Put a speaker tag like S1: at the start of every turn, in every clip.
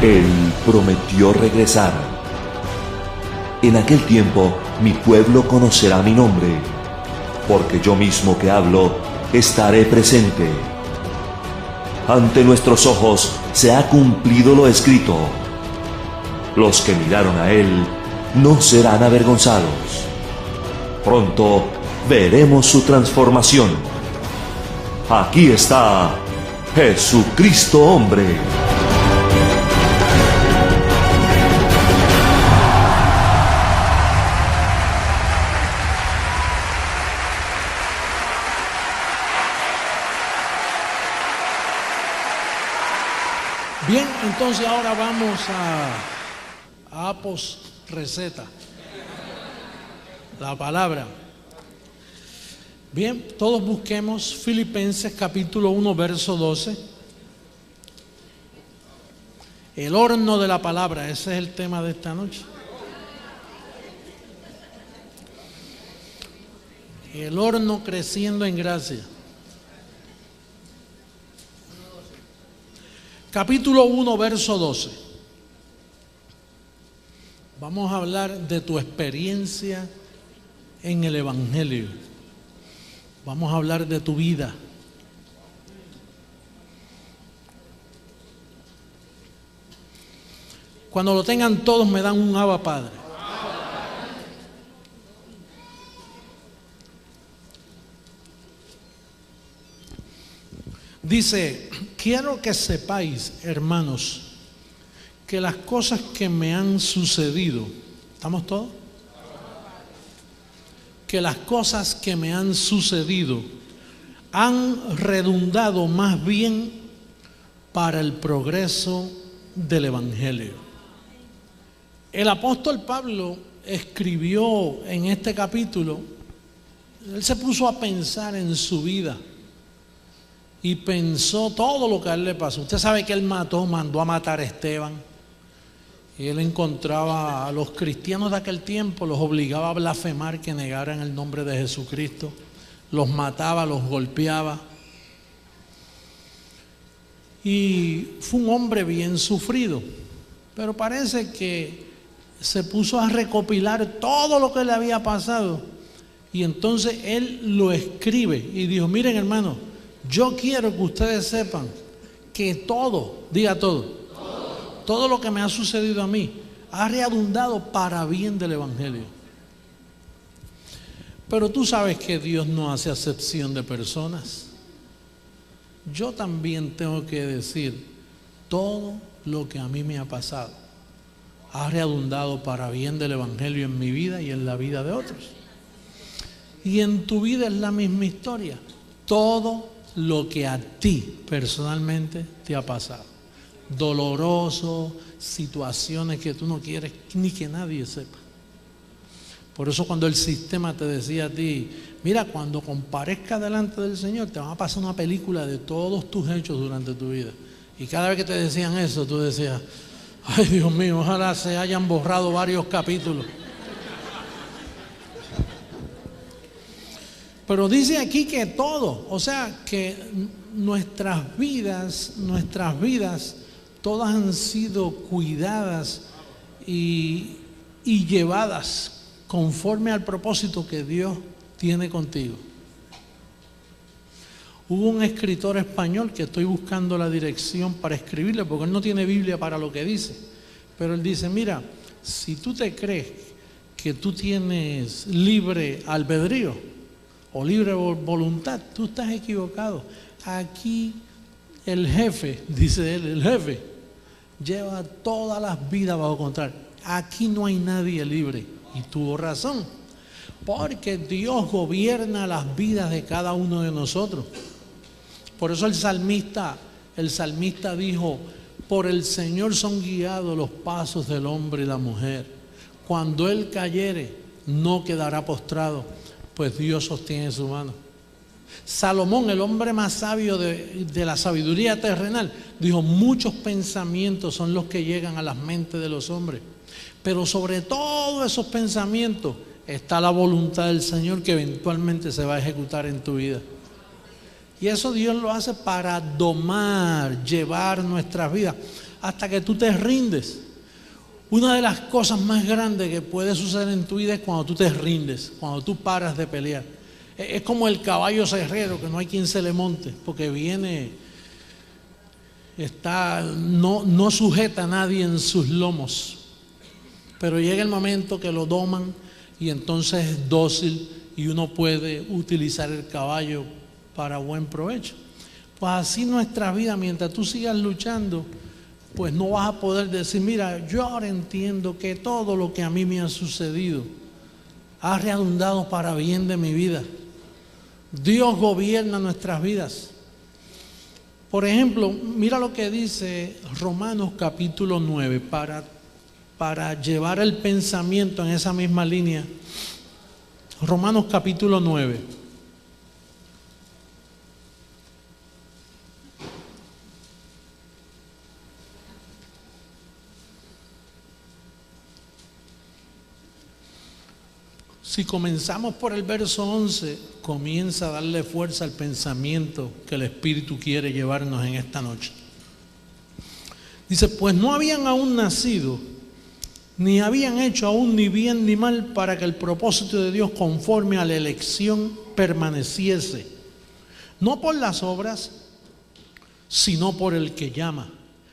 S1: Él prometió regresar. En aquel tiempo mi pueblo conocerá mi nombre, porque yo mismo que hablo estaré presente. Ante nuestros ojos se ha cumplido lo escrito. Los que miraron a Él no serán avergonzados. Pronto veremos su transformación. Aquí está Jesucristo hombre.
S2: Bien, entonces ahora vamos a Apos Receta, la palabra. Bien, todos busquemos Filipenses capítulo 1, verso 12. El horno de la palabra, ese es el tema de esta noche. El horno creciendo en gracia. Capítulo 1, verso 12. Vamos a hablar de tu experiencia en el Evangelio. Vamos a hablar de tu vida. Cuando lo tengan todos me dan un Abba Padre. Dice, quiero que sepáis, hermanos, que las cosas que me han sucedido, ¿estamos todos? Que las cosas que me han sucedido han redundado más bien para el progreso del Evangelio. El apóstol Pablo escribió en este capítulo, él se puso a pensar en su vida. Y pensó todo lo que a él le pasó. Usted sabe que él mandó a matar a Esteban. Y él encontraba a los cristianos de aquel tiempo, los obligaba a blasfemar, que negaran el nombre de Jesucristo. Los mataba, los golpeaba. Y fue un hombre bien sufrido. Pero parece que se puso a recopilar todo lo que le había pasado. Y entonces él lo escribe y dijo, miren hermano, yo quiero que ustedes sepan que todo, diga todo lo que me ha sucedido a mí ha redundado para bien del Evangelio. Pero tú sabes que Dios no hace acepción de personas. Yo también tengo que decir, todo lo que a mí me ha pasado ha redundado para bien del Evangelio en mi vida y en la vida de otros. Y en tu vida es la misma historia. Todo lo que a ti personalmente te ha pasado, doloroso, situaciones que tú no quieres ni que nadie sepa. Por eso cuando el sistema te decía a ti, mira, cuando comparezcas delante del Señor te va a pasar una película de todos tus hechos durante tu vida. Y cada vez que te decían eso, tú decías, ay Dios mío, ojalá se hayan borrado varios capítulos. Pero dice aquí que todo, o sea, que nuestras vidas, todas han sido cuidadas y llevadas conforme al propósito que Dios tiene contigo. Hubo un escritor español que estoy buscando la dirección para escribirle, porque él no tiene Biblia para lo que dice. Pero él dice, mira, si tú te crees que tú tienes libre albedrío, o libre voluntad, tú estás equivocado. Aquí el jefe, dice él, el jefe lleva todas las vidas bajo control. Aquí no hay nadie libre. Y tuvo razón, porque Dios gobierna las vidas de cada uno de nosotros. Por eso el salmista dijo, por el Señor son guiados los pasos del hombre y la mujer. Cuando él cayere, no quedará postrado, pues Dios sostiene su mano. Salomón, el hombre más sabio de la sabiduría terrenal, dijo, muchos pensamientos son los que llegan a las mentes de los hombres, pero sobre todos esos pensamientos está la voluntad del Señor que eventualmente se va a ejecutar en tu vida. Y eso Dios lo hace para domar, llevar nuestras vidas. hasta que tú te rindes. Una de las cosas más grandes que puede suceder en tu vida es cuando tú te rindes, cuando tú paras de pelear. Es como el caballo cerrero, que no hay quien se le monte, porque viene, no sujeta a nadie en sus lomos. Pero llega el momento que lo doman y entonces es dócil y uno puede utilizar el caballo para buen provecho. Pues así nuestra vida, mientras tú sigas luchando, pues no vas a poder decir, mira, yo ahora entiendo que todo lo que a mí me ha sucedido ha redundado para bien de mi vida. Dios gobierna nuestras vidas. Por ejemplo, mira lo que dice Romanos capítulo 9, para llevar el pensamiento en esa misma línea. Romanos capítulo 9. Si comenzamos por el verso 11, comienza a darle fuerza al pensamiento que el Espíritu quiere llevarnos en esta noche. Dice, pues no habían aún nacido, ni habían hecho aún ni bien ni mal, para que el propósito de Dios conforme a la elección permaneciese, no por las obras, sino por el que llama.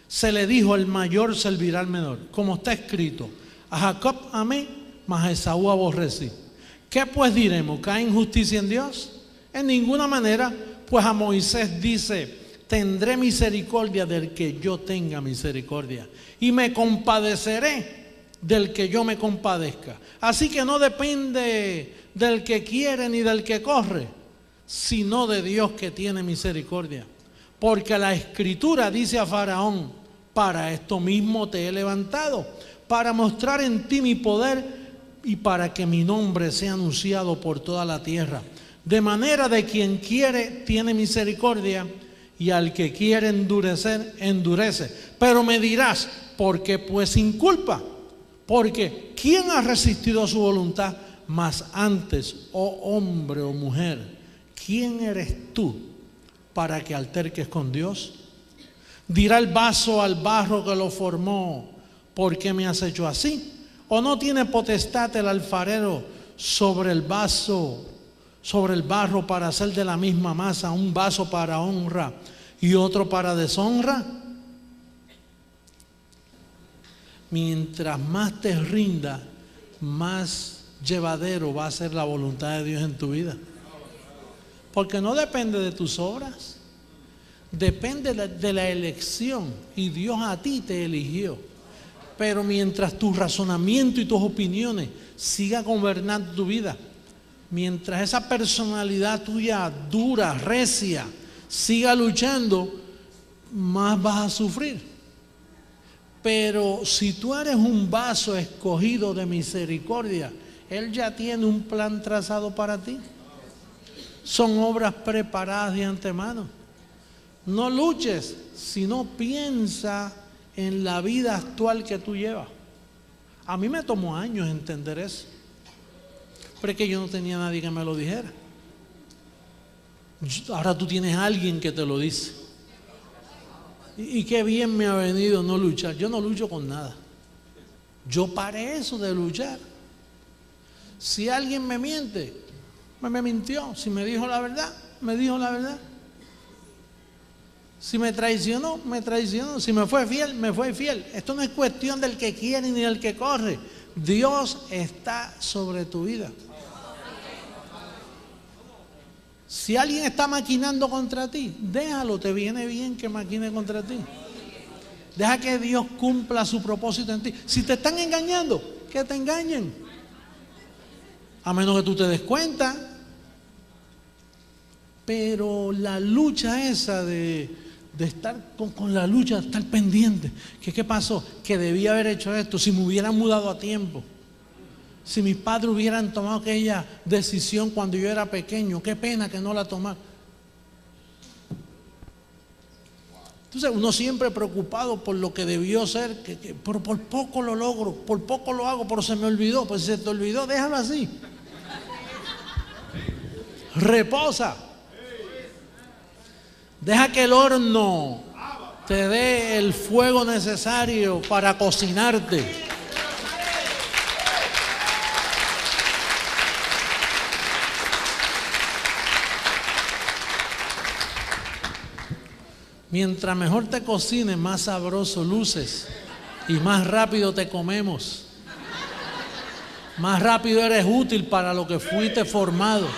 S2: Se le dijo, el mayor servirá al menor, como está escrito, a Jacob amé, mas a Esaú aborrecí. ¿Qué pues diremos? ¿Cae injusticia en Dios? En ninguna manera, pues a Moisés dice, tendré misericordia del que yo tenga misericordia, y me compadeceré del que yo me compadezca. Así que no depende del que quiere ni del que corre, sino de Dios que tiene misericordia. Porque la Escritura dice a Faraón, para esto mismo te he levantado, para mostrar en ti mi poder y para que mi nombre sea anunciado por toda la tierra. De manera de quien quiere tiene misericordia, y al que quiere endurecer, endurece. Pero me dirás, ¿por qué pues sin culpa? Porque ¿quién ha resistido a su voluntad? Mas antes, oh hombre o mujer, ¿quién eres tú para que alterques con Dios? Dirá el vaso al barro que lo formó, ¿por qué me has hecho así? ¿O no tiene potestad el alfarero sobre el vaso, sobre el barro, para hacer de la misma masa un vaso para honra y otro para deshonra? Mientras más te rinda, más llevadero va a ser la voluntad de Dios en tu vida. Porque no depende de tus obras, depende de la elección, y Dios a ti te eligió. Pero mientras tu razonamiento y tus opiniones sigan gobernando tu vida, mientras esa personalidad tuya dura, recia, siga luchando, más vas a sufrir. Pero si tú eres un vaso escogido de misericordia, Él ya tiene un plan trazado para ti. Son obras preparadas de antemano. No luches, sino piensa en la vida actual que tú llevas. A mí me tomó años entender eso, pero es que yo no tenía nadie que me lo dijera. Ahora tú tienes a alguien que te lo dice. Y qué bien me ha venido no luchar. Yo no lucho con nada. Yo paré eso de luchar. Si alguien me miente, me mintió. Si me dijo la verdad, me dijo la verdad. Si me traicionó, me traicionó. Si me fue fiel, me fue fiel. Esto no es cuestión del que quiere ni del que corre. Dios está sobre tu vida. Si alguien está maquinando contra ti, déjalo, te viene bien que maquine contra ti. Deja que Dios cumpla su propósito en ti. Si te están engañando, que te engañen. A menos que tú te des cuenta. Pero la lucha esa de estar con la lucha, de estar pendiente. ¿Qué pasó? Que debía haber hecho esto. Si me hubieran mudado a tiempo. Si mis padres hubieran tomado aquella decisión cuando yo era pequeño. Qué pena que no la tomaron. Entonces uno siempre preocupado por lo que debió ser. Pero por poco lo logro, por poco lo hago, pero se me olvidó. Pues si se te olvidó, déjalo así. Reposa. Deja que el horno te dé el fuego necesario para cocinarte. Mientras mejor te cocines, más sabroso luces y más rápido te comemos. Más rápido eres útil para lo que fuiste formado.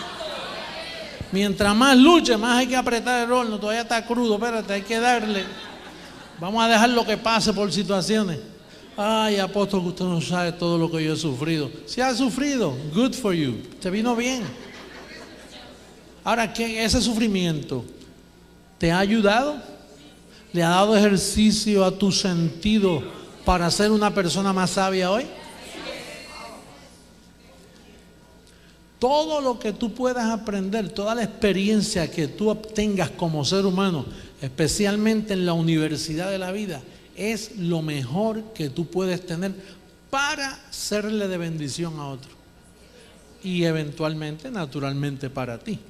S2: Mientras más luches, más hay que apretar el horno. Todavía está crudo, espérate, hay que darle. Vamos a dejar lo que pase por situaciones. Ay, apóstol, que usted no sabe todo lo que yo he sufrido. Si has sufrido, good for you. Te vino bien. Ahora, ¿qué ese sufrimiento te ha ayudado? ¿Le ha dado ejercicio a tu sentido para ser una persona más sabia hoy? Todo lo que tú puedas aprender, toda la experiencia que tú obtengas como ser humano, especialmente en la universidad de la vida, es lo mejor que tú puedes tener para serle de bendición a otro. Y eventualmente, naturalmente, para ti.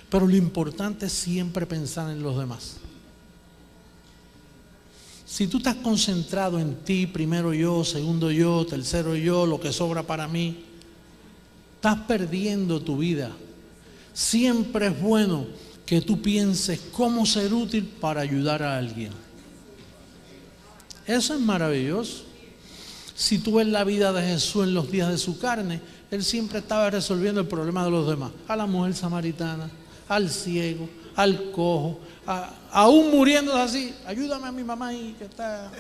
S2: Pero lo importante es siempre pensar en los demás. Si tú estás concentrado en ti, primero yo, segundo yo, tercero yo, lo que sobra para mí, estás perdiendo tu vida. Siempre es bueno que tú pienses cómo ser útil para ayudar a alguien. Eso es maravilloso. Si tú ves la vida de Jesús en los días de su carne, Él siempre estaba resolviendo el problema de los demás. A la mujer samaritana, al ciego, al cojo, aún muriéndose así. Ayúdame a mi mamá ahí que está...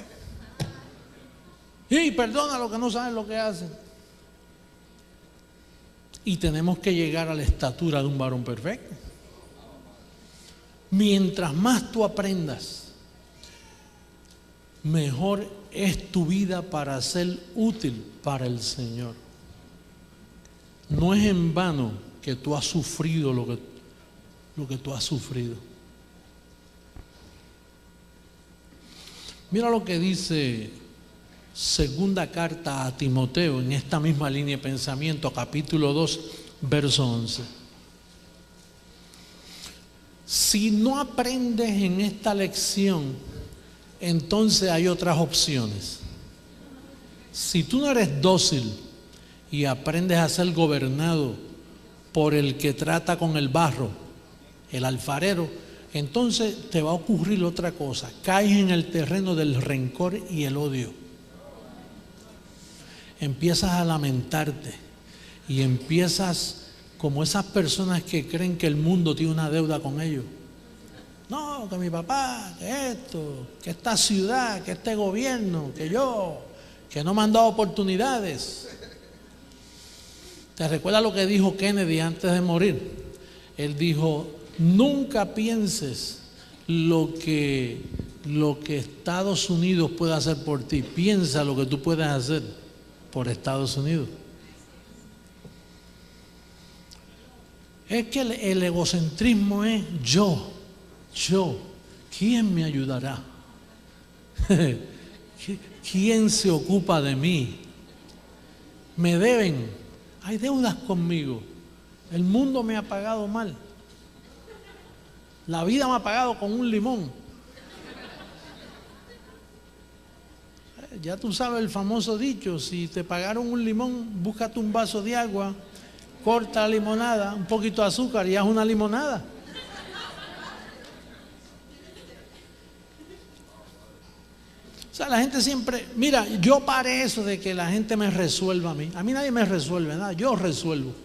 S2: Y perdona a los que no saben lo que hacen. Y tenemos que llegar a la estatura de un varón perfecto. Mientras más tú aprendas, mejor es tu vida para ser útil para el Señor. No es en vano que tú has sufrido lo que tú has sufrido. Mira lo que dice segunda carta a Timoteo en esta misma línea de pensamiento, capítulo 2, verso 11. Si no aprendes en esta lección, entonces hay otras opciones. Si tú no eres dócil y aprendes a ser gobernado por el que trata con el barro, el alfarero, entonces te va a ocurrir otra cosa. Caes en el terreno del rencor y el odio. Empiezas a lamentarte y empiezas como esas personas que creen que el mundo tiene una deuda con ellos. No, que mi papá, que esto, que esta ciudad, que este gobierno, que yo, que no me han dado oportunidades. ¿Te recuerdas lo que dijo Kennedy antes de morir? Él dijo: nunca pienses lo que Estados Unidos puede hacer por ti. Piensa lo que tú puedes hacer por Estados Unidos. Es que el egocentrismo es yo, ¿quién me ayudará? ¿Quién se ocupa de mí? Me deben, hay deudas conmigo, el mundo me ha pagado mal, la vida me ha pagado con un limón. Ya tú sabes el famoso dicho: si te pagaron un limón, búscate un vaso de agua, corta la limonada, un poquito de azúcar y haz una limonada. O sea, la gente siempre, mira, yo paré eso de que la gente me resuelva a mí. A mí nadie me resuelve nada, yo resuelvo.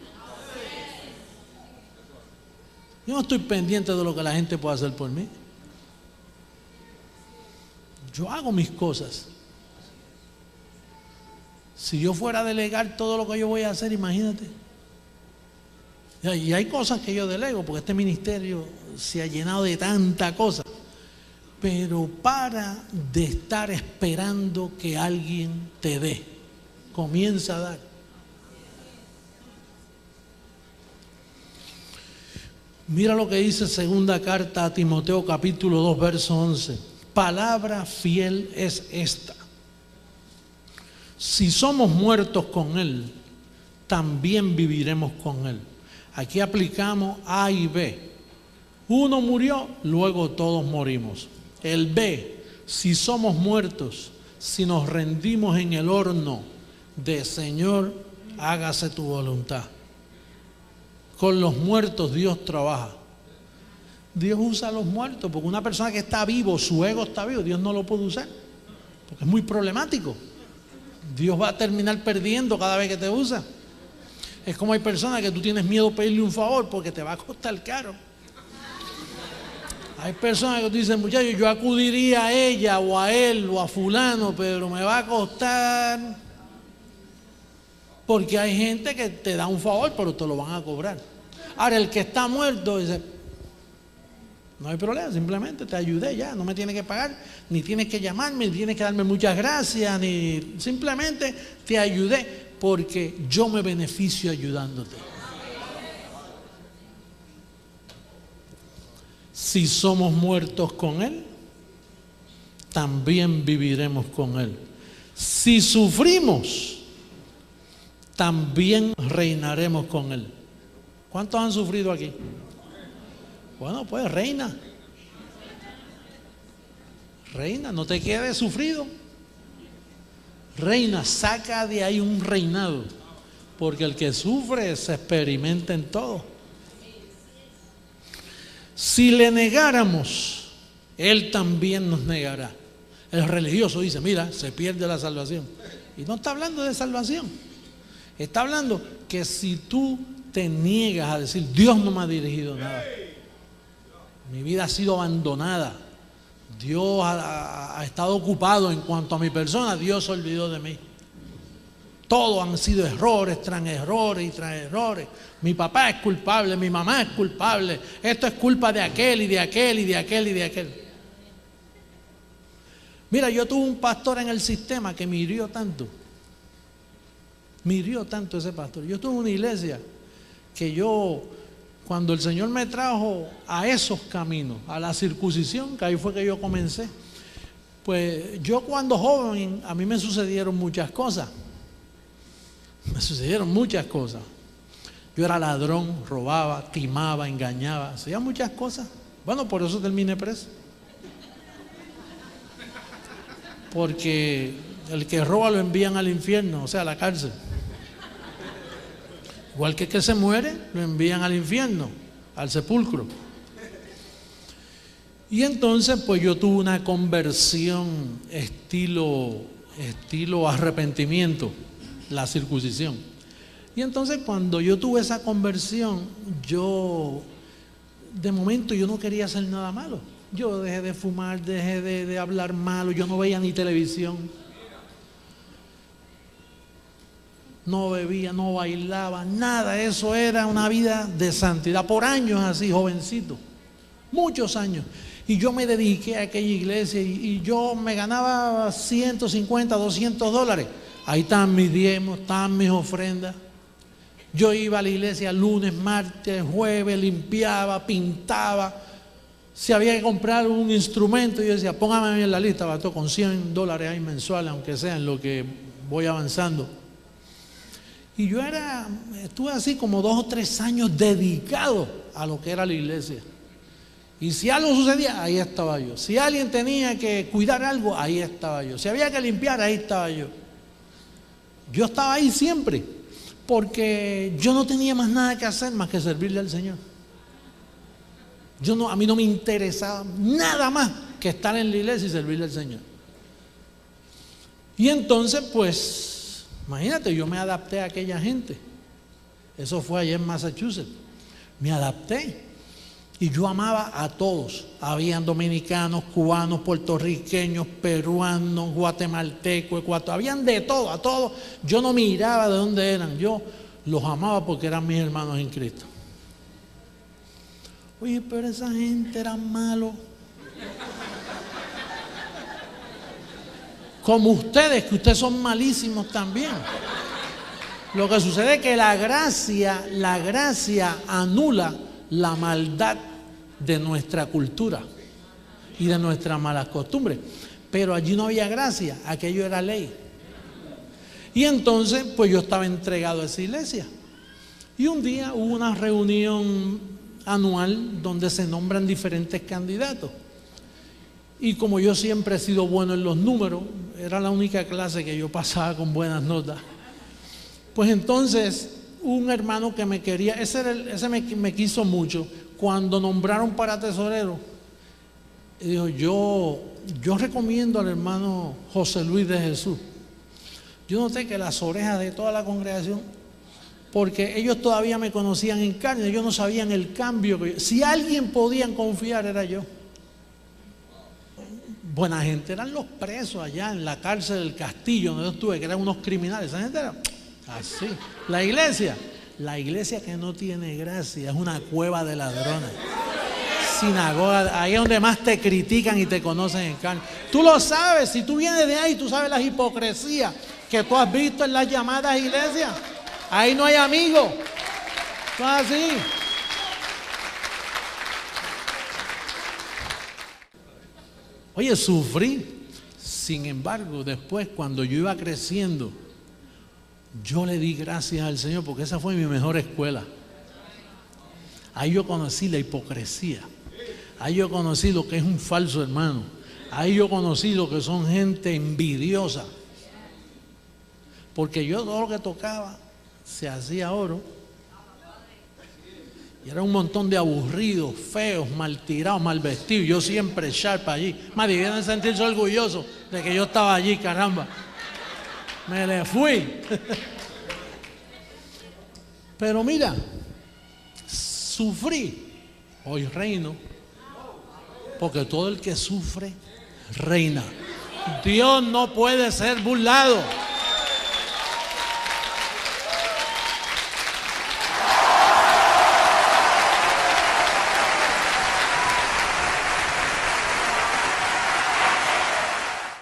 S2: Yo no estoy pendiente de lo que la gente puede hacer por mí. Yo hago mis cosas. Si yo fuera a delegar todo lo que yo voy a hacer, imagínate. Y hay cosas que yo delego, porque este ministerio se ha llenado de tanta cosa. Pero para de estar esperando que alguien te dé. Comienza a dar. Mira lo que dice segunda carta a Timoteo, capítulo 2, verso 11. Palabra fiel es esta: si somos muertos con Él, también viviremos con Él. Aquí aplicamos A y B. Uno murió, luego todos morimos. El B, si somos muertos, si nos rendimos en el horno de Señor, hágase tu voluntad. Con los muertos Dios trabaja. Dios usa a los muertos, porque una persona que está vivo, su ego está vivo, Dios no lo puede usar, porque es muy problemático. Dios va a terminar perdiendo cada vez que te usa. Es como hay personas que tú tienes miedo de pedirle un favor porque te va a costar caro. Hay personas que tú dices, muchachos, yo acudiría a ella o a él o a fulano, pero me va a costar. Porque hay gente que te da un favor, pero te lo van a cobrar. Ahora, el que está muerto dice, no hay problema, simplemente te ayudé ya, no me tienes que pagar, ni tienes que llamarme, ni tienes que darme muchas gracias, ni simplemente te ayudé porque yo me beneficio ayudándote. Si somos muertos con Él, también viviremos con Él. Si sufrimos, también reinaremos con Él. ¿Cuántos han sufrido aquí? Bueno, pues reina. Reina, no te quedes sufrido. Reina, saca de ahí un reinado. Porque el que sufre se experimenta en todo. Si le negáramos, Él también nos negará. El religioso dice, mira, se pierde la salvación. Y no está hablando de salvación. Está hablando que si tú te niegas a decir, Dios no me ha dirigido nada. Mi vida ha sido abandonada. Dios ha estado ocupado en cuanto a mi persona. Dios se olvidó de mí. Todos han sido errores tras errores y tras errores. Mi papá es culpable, mi mamá es culpable. Esto es culpa de aquel y de aquel y de aquel y de aquel. Mira, yo tuve un pastor en el sistema que me hirió tanto. Me hirió tanto ese pastor. Yo tuve una iglesia que cuando el Señor me trajo a esos caminos, a la circuncisión, que ahí fue que yo comencé, pues yo cuando joven, a mí me sucedieron muchas cosas. Me sucedieron muchas cosas. Yo era ladrón, robaba, timaba, engañaba, hacía muchas cosas. Bueno, por eso terminé preso. Porque el que roba lo envían al infierno, o sea, a la cárcel. Igual que el que se muere, lo envían al infierno, al sepulcro. Y entonces, pues yo tuve una conversión estilo arrepentimiento, la circuncisión. Y entonces cuando yo tuve esa conversión, de momento yo no quería hacer nada malo. Yo dejé de fumar, dejé de hablar malo, yo no veía ni televisión. No bebía, no bailaba, nada. Eso era una vida de santidad por años así, jovencito. Muchos años. Y yo me dediqué a aquella iglesia y yo me ganaba 150, 200 dólares. Ahí estaban mis diezmos, estaban mis ofrendas. Yo iba a la iglesia lunes, martes, jueves, limpiaba, pintaba. Si había que comprar un instrumento, yo decía, póngame en la lista, bato con 100 dólares ahí mensuales, aunque sea en lo que voy avanzando. Y yo estuve así como 2 o 3 años dedicado a lo que era la iglesia. Y si algo sucedía, ahí estaba yo. Si alguien tenía que cuidar algo, ahí estaba yo. Si había que limpiar, ahí estaba yo. Yo estaba ahí siempre, porque yo no tenía más nada que hacer más que servirle al Señor. A mí no me interesaba nada más que estar en la iglesia y servirle al Señor. Y entonces, pues, imagínate, yo me adapté a aquella gente. Eso fue allá en Massachusetts. Me adapté. Y yo amaba a todos. Habían dominicanos, cubanos, puertorriqueños, peruanos, guatemaltecos, ecuatorianos. Habían de todo, a todos. Yo no miraba de dónde eran. Yo los amaba porque eran mis hermanos en Cristo. Oye, pero esa gente era malo. Como ustedes, que ustedes son malísimos también. Lo que sucede es que la gracia anula la maldad de nuestra cultura y de nuestras malas costumbres. Pero allí no había gracia, aquello era ley. Y entonces, pues yo estaba entregado a esa iglesia. Y un día hubo una reunión anual donde se nombran diferentes candidatos. Y como yo siempre he sido bueno en los números, era la única clase que yo pasaba con buenas notas. Pues entonces, un hermano que me quería, ese me quiso mucho, cuando nombraron para tesorero, dijo, yo recomiendo al hermano José Luis de Jesús. Yo noté que las orejas de toda la congregación, porque ellos todavía me conocían en carne, ellos no sabían el cambio que yo, si alguien podían confiar era yo. Buena gente, eran los presos allá en la cárcel del Castillo donde yo estuve, que eran unos criminales. Esa gente era así. La iglesia que no tiene gracia es una cueva de ladrones. Sinagoga, ahí es donde más te critican y te conocen en carne. Tú lo sabes, si tú vienes de ahí, tú sabes las hipocresías que tú has visto en las llamadas iglesias. Ahí no hay amigos. No es así. Oye, sufrí. Sin embargo, después cuando yo iba creciendo, yo le di gracias al Señor porque esa fue mi mejor escuela. Ahí yo conocí la hipocresía. Ahí yo conocí lo que es un falso hermano. Ahí yo conocí lo que son gente envidiosa. Porque yo todo lo que tocaba se hacía oro. Y era un montón de aburridos, feos, mal tirados, mal vestidos. Yo siempre sharp allí. Más debían sentirse orgullosos de que yo estaba allí, caramba. Me le fui. Pero mira, sufrí. Hoy reino. Porque todo el que sufre, reina. Dios no puede ser burlado.